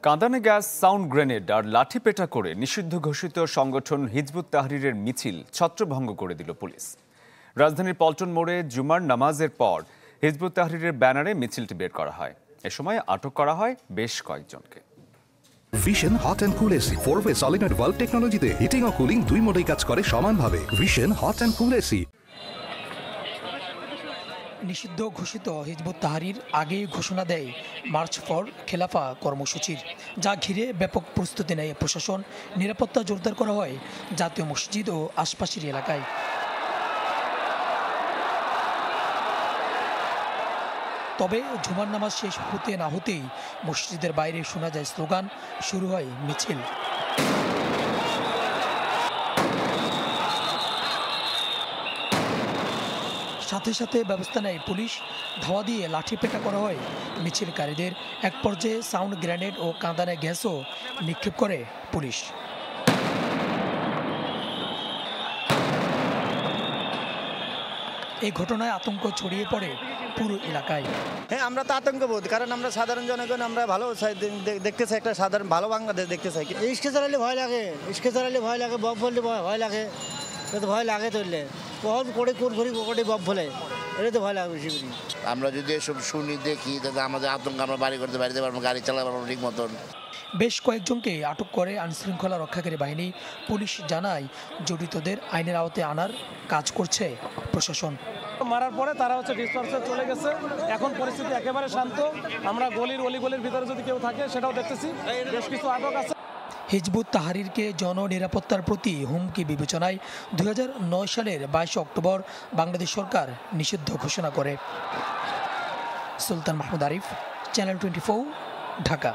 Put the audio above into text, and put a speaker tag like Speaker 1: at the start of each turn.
Speaker 1: কাঁদানে gas, sound grenade আর লাঠিপেটা করে নিষিদ্ধ ঘোষিত সংগঠন হিজবুত তাহরিরের মিছিল ছত্রভঙ্গ করে দিল পুলিশ। রাজধানীর পল্টন মোড়ে জুমার নামাজের পর হিজবুত তাহরিরের ব্যানারে মিছিলটি বের করা হয়। এ সময় আটক করা হয় বেশ কয়েকজনকে।
Speaker 2: Vision hot and cool AC 4-ওয়ে সলিনয়েড ভালভ টেকনোলজিতে হিটিং ও কুলিং দুই মোডেই কাজ করে সমানভাবে। Vision hot and cool AC.
Speaker 3: নিষিদ্ধ ঘোষিত হিজবুত তাহরির আগেই ঘোষণা দেয় মার্চ ফর খেলাফা কর্মসূচির, যা ঘিরে ব্যাপক প্রস্তুতি নেয় প্রশাসন। নিরাপত্তা জোরদার করা হয় জাতীয় মসজিদ ও আশপাশের এলাকায়। তবে জুমার নামাজ শেষ হতে না হতেই মসজিদের বাইরে শোনা যায় স্লোগান, শুরু হয় মিছিল। সাথে সাথে ব্যবস্থা নেয় পুলিশ। ধাওয়া দিয়ে লাঠিপেটা করা হয় মিছিলকারীদের। এক পর্যায়ে সাউন্ড গ্রেনেড ও কাঁদানে গ্যাসও নিক্ষেপ করে পুলিশ। এই ঘটনায় আতঙ্ক ছড়িয়ে পড়ে পুরো এলাকায়।
Speaker 4: হ্যাঁ, আমরা তো আতঙ্কবোধ, কারণ আমরা সাধারণ জনগণ, আমরা ভালো দেখতে চাই, একটা সাধারণ ভালো বাংলাদেশ দেখতে চাই। ইস্কে চালালে ভয় লাগে, ইস্কে চালালে ভয় লাগে, বব বললে ভয় লাগে, তো ভয় লাগে তুললে বহুত করে কোন ঘড়ি কোটি বব বলে, এটা তো ভয় লাগে বেশি বেশি।
Speaker 5: আমরা যদি এসব শুনি দেখি তাহলে আমাদের আতঙ্ক, আমরা বাড়ি করতে বাড়িতে পারবো, গাড়ি চালাতে পারবো ঠিক মতন।
Speaker 3: বেশ কয়েকজনকে আটক করে আইনশৃঙ্খলা রক্ষাকারী বাহিনী। পুলিশ জানায় জড়িতদের আইনের আওতায় আনার কাজ করছে প্রশাসন।
Speaker 6: মারার পরে তারা ডিসপার্সে চলে গেছে। এখন পরিস্থিতি একেবারে শান্ত। আমরা গলির অলিগলির ভিতরে যদি কেউ থাকে সেটাও দেখতেছি, বেশ কিছু আটক আছে।
Speaker 3: হিজবুত তাহরিরকে জননিরাপত্তার প্রতি হুমকি বিবেচনায় 2009 সালের 22 অক্টোবর বাংলাদেশ সরকার নিষিদ্ধ ঘোষণা করে। সুলতান মাহমুদ আরিফ, চ্যানেল 24, ঢাকা।